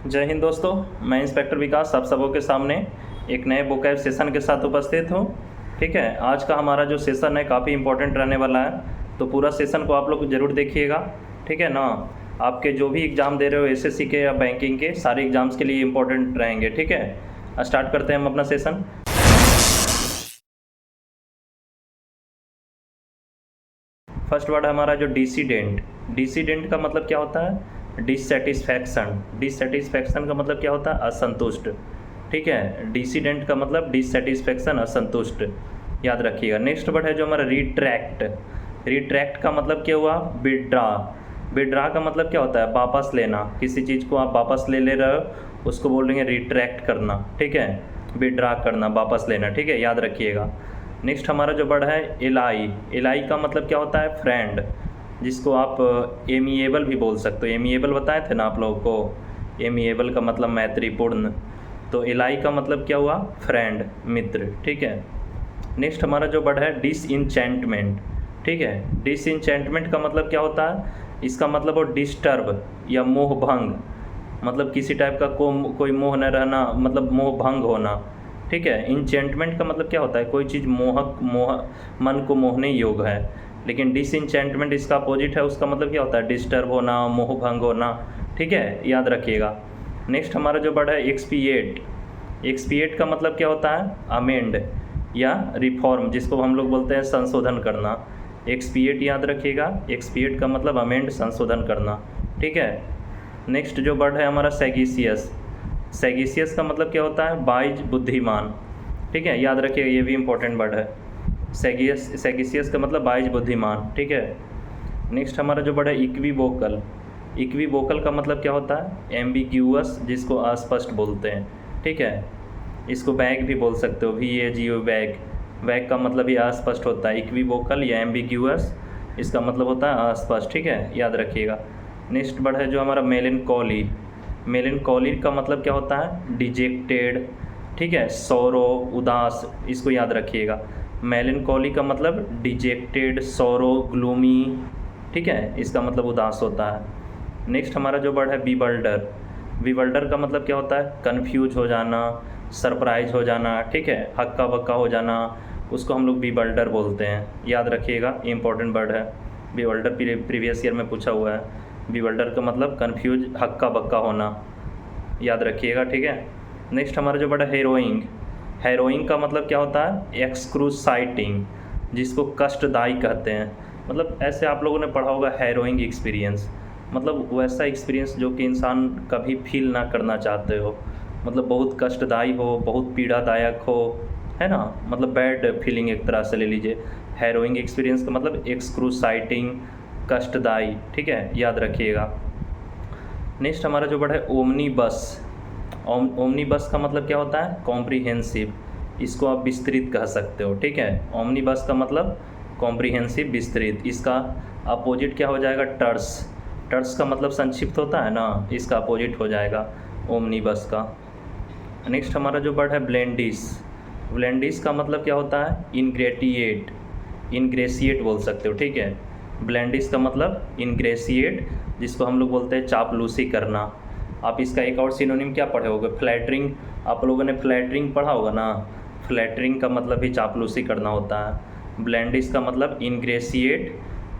जय हिंद दोस्तों, मैं इंस्पेक्टर विकास आप सबों के सामने एक नए वोकैब सेशन के साथ उपस्थित हूँ। ठीक है, आज का हमारा जो सेशन है काफ़ी इंपॉर्टेंट रहने वाला है, तो पूरा सेशन को आप लोग ज़रूर देखिएगा। ठीक है ना। आपके जो भी एग्ज़ाम दे रहे हो एसएससी के या बैंकिंग के, सारे एग्ज़ाम्स के लिए इंपॉर्टेंट रहेंगे। ठीक है, स्टार्ट करते हैं हम अपना सेशन। फर्स्ट वर्ड है हमारा जो डिसीडेंट। डिसीडेंट का मतलब क्या होता है? डिससेटिस्फैक्शन। डिससेटिस्फैक्शन का मतलब क्या होता है? असंतुष्ट। ठीक है, डिसीडेंट का मतलब डिससेटिस्फैक्शन, असंतुष्ट, याद रखिएगा। नेक्स्ट वर्ड है जो हमारा रिट्रैक्ट। रिट्रैक्ट का मतलब क्या हुआ? विड्रा। विड्रा का मतलब क्या होता है? वापस लेना। किसी चीज़ को आप वापस ले रहे हो उसको बोलेंगे रिट्रैक्ट करना। ठीक है, विड्रा करना, वापस लेना। ठीक है, याद रखिएगा। नेक्स्ट हमारा जो वर्ड है एलाई। एलाई का मतलब क्या होता है? फ्रेंड, जिसको आप एमिएबल भी बोल सकते हो। एमिएबल बताए थे ना आप लोगों को, एमिएबल का मतलब मैत्रीपूर्ण। तो एलाई का मतलब क्या हुआ? फ्रेंड, मित्र। ठीक है। नेक्स्ट हमारा जो वर्ड है डिसइंचेंटमेंट। ठीक है, डिसइंचेंटमेंट का मतलब क्या होता है? इसका मतलब हो डिस्टर्ब या मोह भंग, मतलब किसी टाइप का कोई मोह न रहना, मतलब मोह भंग होना। ठीक है, इंचेंटमेंट का मतलब क्या होता है? कोई चीज़ मन को मोहने योग्य है। लेकिन डिसइंचेंटमेंट इसका अपोजिट है, उसका मतलब क्या होता है? डिस्टर्ब होना, मोह भंग होना। ठीक है, याद रखिएगा। नेक्स्ट हमारा जो वर्ड है एक्सपिएट। एक्सपिएट का मतलब क्या होता है? अमेंड या रिफॉर्म, जिसको हम लोग बोलते हैं संशोधन करना। एक्सपिएट याद रखिएगा, एक्सपिएट का मतलब अमेंड, संशोधन करना। ठीक है। नेक्स्ट जो वर्ड है हमारा सैगिशियस। सैगिशियस का मतलब क्या होता है? वाइज, बुद्धिमान। ठीक है, याद रखिएगा, ये भी इंपॉर्टेंट वर्ड है। सैगिशियस का मतलब वाइज, बुद्धिमान। ठीक है। नेक्स्ट हमारा जो वर्ड है इक्विवोकल। इक्विवोकल का मतलब क्या होता है? एम्बिग्यूअस, जिसको अस्पष्ट बोलते हैं। ठीक है, इसको बैग भी बोल सकते हो, VAGO, बैग। बैग का मतलब ये अस्पष्ट होता है। इक्विवोकल या एम्बिग्यूअस, इसका मतलब होता है अस्पष्ट। ठीक है, याद रखिएगा। नेक्स्ट वर्ड है जो हमारा मेलेनकॉली। मेलेनकॉली का मतलब क्या होता है? डिजेक्टेड। ठीक है, सौरो, उदास, इसको याद रखिएगा। मेलेनकॉली का मतलब डिजेक्टेड, सौरो, ग्लूमी। ठीक है, इसका मतलब उदास होता है। नेक्स्ट हमारा जो वर्ड है बिवल्डर। बिवल्डर का मतलब क्या होता है? कन्फ्यूज हो जाना, सरप्राइज हो जाना। ठीक है, हक्का बक्का हो जाना, उसको हम लोग बिवल्डर बोलते हैं। याद रखिएगा, इंपॉर्टेंट वर्ड है। बिवल्डर प्रीवियस ईयर में पूछा हुआ है। बिवल्डर का मतलब कन्फ्यूज, हक्का बक्का होना, याद रखिएगा। ठीक है। नेक्स्ट हमारा जो वर्ड है हेरोइंग। हेरोइंग का मतलब क्या होता है? एक्सक्रूसाइटिंग, जिसको कष्टदायी कहते हैं। मतलब ऐसे आप लोगों ने पढ़ा होगा हैरोइंग एक्सपीरियंस, मतलब वैसा एक्सपीरियंस जो कि इंसान कभी फील ना करना चाहते हो, मतलब बहुत कष्टदायी हो, बहुत पीड़ादायक हो, है ना, मतलब बैड फीलिंग एक तरह से ले लीजिए। हैरोइंग एक्सपीरियंस का मतलब एक्सक्रूसाइटिंग, कष्टदायी। ठीक है, याद रखिएगा। नेक्स्ट हमारा जो वर्ड है ओमनी बस। ओमनी बस का मतलब क्या होता है? कॉम्प्रिहेंसिव, इसको आप विस्तृत कह सकते हो। ठीक है, ओमनी बस का मतलब कॉम्प्रिहेंसिव, विस्तृत। इसका अपोजिट क्या हो जाएगा? टर्स। टर्स का मतलब संक्षिप्त होता है ना, इसका अपोजिट हो जाएगा ओमनी बस का। नेक्स्ट हमारा जो वर्ड है ब्लेंडिस। ब्लेंडिस का मतलब क्या होता है? इनग्रेटिएट, इनग्रेसिएट बोल सकते हो। ठीक है, ब्लेंडिस का मतलब इनग्रेसिएट, जिसको हम लोग बोलते हैं चापलूसी करना। आप इसका एक और सिनोनिम क्या पढ़े होगे? फ्लैटरिंग। आप लोगों ने फ्लैटरिंग पढ़ा होगा ना, फ्लैटरिंग का मतलब भी चापलूसी करना होता है। ब्लेंडिस का मतलब इनग्रेसिएट,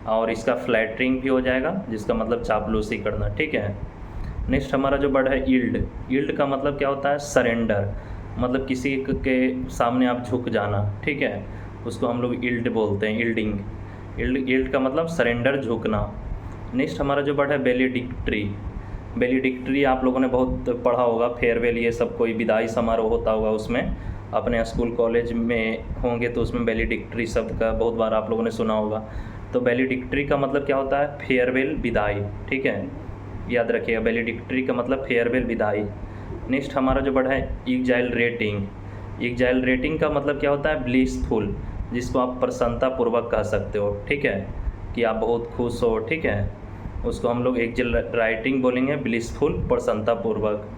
और इसका फ्लैटरिंग भी हो जाएगा, जिसका मतलब चापलूसी करना। ठीक है। नेक्स्ट हमारा जो वर्ड है ईल्ड। ईल्ड का मतलब क्या होता है? सरेंडर, मतलब किसी के सामने आप झुक जाना। ठीक है, उसको हम लोग ईल्ड बोलते हैं, ईल्डिंग। ईल्ड का मतलब सरेंडर, झुकना। नेक्स्ट हमारा जो वर्ड है बेलिडिक्ट्री। बेलिडिक्ट्री आप लोगों ने बहुत पढ़ा होगा, फेयरवेल ये सब कोई विदाई समारोह होता होगा, उसमें अपने स्कूल कॉलेज में होंगे तो उसमें बेलिडिक्ट्री शब्द का बहुत बार आप लोगों ने सुना होगा। तो बेलिडिक्ट्री का मतलब क्या होता है? फेयरवेल, विदाई। ठीक है, याद रखिएगा, बेलिडिक्ट्री का मतलब फेयरवेल, विदाई। नेक्स्ट हमारा जो वर्ड है इग्जाइलरेटिंग। इग्जाइलरेटिंग का मतलब क्या होता है? ब्लिसफुल, जिसको आप प्रसन्नतापूर्वक कह सकते हो। ठीक है, कि आप बहुत खुश हो। ठीक है, उसको हम लोग एक्साइलरेटिंग बोलेंगे, ब्लिसफुल, प्रसन्नतापूर्वक।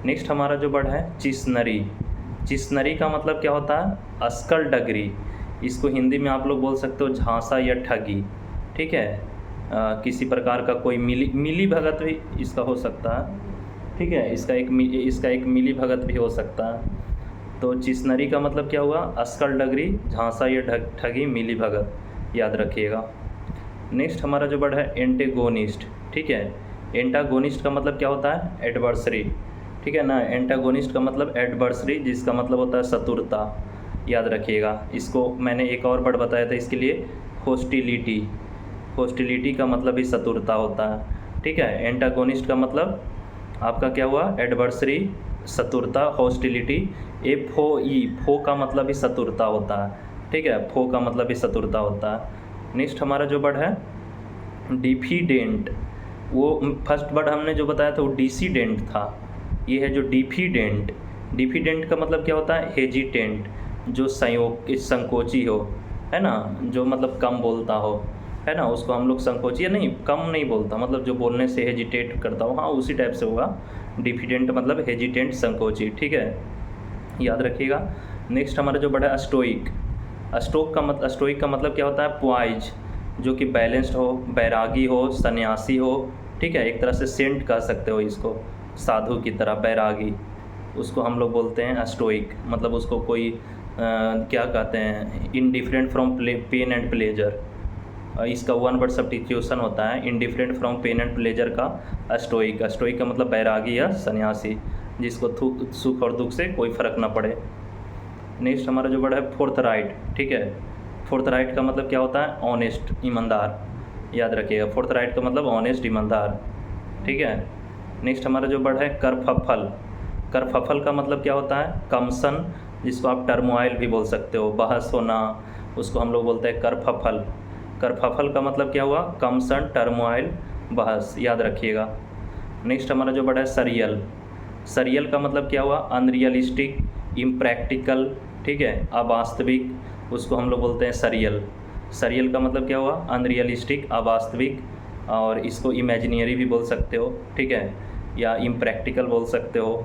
नेक्स्ट हमारा जो वर्ड है चिसनरी। चिसनरी का मतलब क्या होता है? अस्कलडगरी, इसको हिंदी में आप लोग बोल सकते हो झांसा या ठगी। ठीक है, किसी प्रकार का कोई मिली भगत भी इसका हो सकता है। ठीक है। इसका एक मिली भगत भी हो सकता है। तो चिसनरी का मतलब क्या हुआ? अस्कल डगरी, झांसा या ठगी, मिली भगत, याद रखिएगा। नेक्स्ट हमारा जो वर्ड है एंटेगोनिस्ट, ठीक है। एंटागोनिस्ट का मतलब क्या होता है? एडवर्सरी, ठीक है ना। एंटागोनिस्ट का मतलब एडवर्सरी, जिसका मतलब होता है शत्रुता, याद रखिएगा। इसको मैंने एक और वर्ड बताया था इसके लिए, होस्टिलिटी। होस्टिलिटी का मतलब भी शत्रुता होता है, ठीक है। एंटागोनिस्ट का मतलब आपका क्या हुआ? एडवर्सरी, शत्रुता, हॉस्टिलिटी। फो का मतलब भी शत्रुता होता है, ठीक है। फो का मतलब भी शत्रुता होता है। नेक्स्ट हमारा जो वर्ड है डिफिडेंट, वो फर्स्ट वर्ड हमने जो बताया था वो डिसीडेंट था। ये है जो डिफिडेंट। डिफिडेंट का मतलब क्या होता है? हेजिटेंट, जो संकोची हो, है ना, जो मतलब कम बोलता हो, है ना, उसको हम लोग संकोची, या नहीं, कम नहीं बोलता, मतलब जो बोलने से हेजिटेट करता हो, हाँ उसी टाइप से होगा। डिफिडेंट मतलब हेजिटेंट, संकोची, ठीक है, याद रखिएगा। नेक्स्ट हमारा जो वर्ड है स्टोइक। स्टोइक का मतलब क्या होता है? पॉइज, जो कि बैलेंस्ड हो, बैरागी हो, सन्यासी हो, ठीक है। एक तरह से सेंट कह सकते हो इसको, साधु की तरह, बैरागी, उसको हम लोग बोलते हैं स्टोइक। मतलब उसको कोई क्या कहते हैं? Indifferent from pain and pleasure. इसका वन वर्ड सब्स्टिट्यूशन होता है, indifferent from pain and pleasure का स्टोइक। स्टोइक का मतलब बैरागी या सन्यासी, जिसको सुख और दुख से कोई फ़र्क ना पड़े। नेक्स्ट हमारा जो वर्ड है फोर्थ राइट, ठीक है। फोर्थ राइट का मतलब क्या होता है? ऑनेस्ट, ईमानदार, याद रखिएगा। फोर्थ राइट का मतलब ऑनेस्ट, ईमानदार, ठीक है। नेक्स्ट हमारा जो वर्ड है करफफल। करफफल का मतलब क्या होता है? कमसन, जिसको आप टर्मोइल भी बोल सकते हो, बहस होना, उसको हम लोग बोलते हैं करफफल। करफफल का मतलब क्या हुआ? कमसन, टर्मोइल, बहस, याद रखिएगा। नेक्स्ट हमारा जो वर्ड है सरियल। सरियल का मतलब क्या हुआ? अनरियलिस्टिक, इम्प्रैक्टिकल, ठीक है, अवास्तविक, उसको हम लोग बोलते हैं सरियल। सरियल का मतलब क्या हुआ? अनरियलिस्टिक, अवास्तविक, और इसको इमेजिनरी भी बोल सकते हो, ठीक है, या इम्प्रैक्टिकल बोल सकते हो।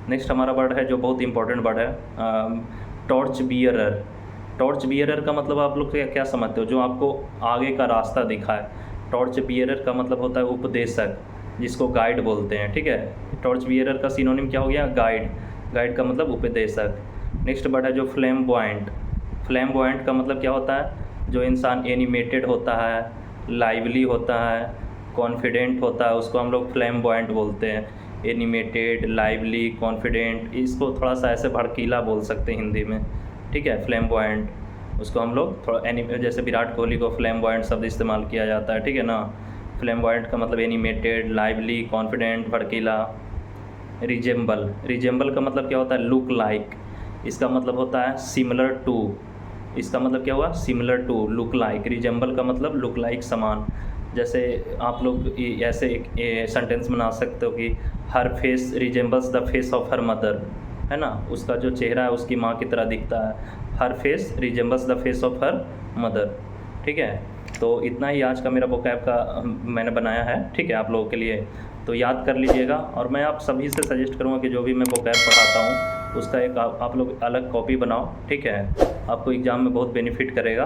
नेक्स्ट हमारा वर्ड है जो बहुत इंपॉर्टेंट वर्ड है टॉर्च बियरर। टॉर्च बियरर का मतलब आप लोग क्या समझते हो? जो आपको आगे का रास्ता दिखाए। टॉर्च बियरर का मतलब होता है उपदेशक, जिसको गाइड बोलते हैं, ठीक है। टॉर्च बियरर का सिनोनिम क्या हो गया? गाइड। गाइड का मतलब उपदेशक। नेक्स्ट वर्ड है जो फ्लैम्बॉयंट। फ्लैम्बॉयंट का मतलब क्या होता है? जो इंसान एनिमेटेड होता है, लाइवली होता है, कॉन्फिडेंट होता है, उसको हम लोग फ्लैम्बॉयंट बोलते हैं। एनिमेटेड, लाइवली, कॉन्फिडेंट, इसको थोड़ा सा ऐसे भड़कीला बोल सकते हैं हिंदी में, ठीक है, फ्लैम्बॉयंट। उसको हम लोग थोड़ा जैसे विराट कोहली को फ्लैम्बॉयंट शब्द इस्तेमाल किया जाता है, ठीक है ना। फ्लैम्बॉयंट का मतलब एनिमेटेड, लाइवली, कॉन्फिडेंट, भड़कीला। रिजेंबल। रिजेंबल का मतलब क्या होता है? Look like. इसका मतलब होता है सिमिलर टू। इसका मतलब क्या हुआ? Similar to, look like. Resemble का मतलब लुक लाइक, समान। जैसे आप लोग ऐसे एक सेंटेंस बना सकते हो कि her face resembles the face of her mother, है ना, उसका जो चेहरा है उसकी माँ की तरह दिखता है। Her face resembles the face of her mother, ठीक है। तो इतना ही आज का मेरा वोकैब का मैंने बनाया है, ठीक है, आप लोगों के लिए। तो याद कर लीजिएगा, और मैं आप सभी से सजेस्ट करूँगा कि जो भी मैं वोकैब पढ़ाता हूँ उसका एक आप लोग अलग कॉपी बनाओ, ठीक है। आपको एग्ज़ाम में बहुत बेनिफिट करेगा,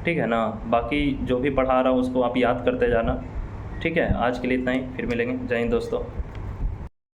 ठीक है ना। बाकी जो भी पढ़ा रहा हूँ उसको आप याद करते जाना, ठीक है। आज के लिए इतना ही, फिर मिलेंगे। जय हिंद दोस्तों।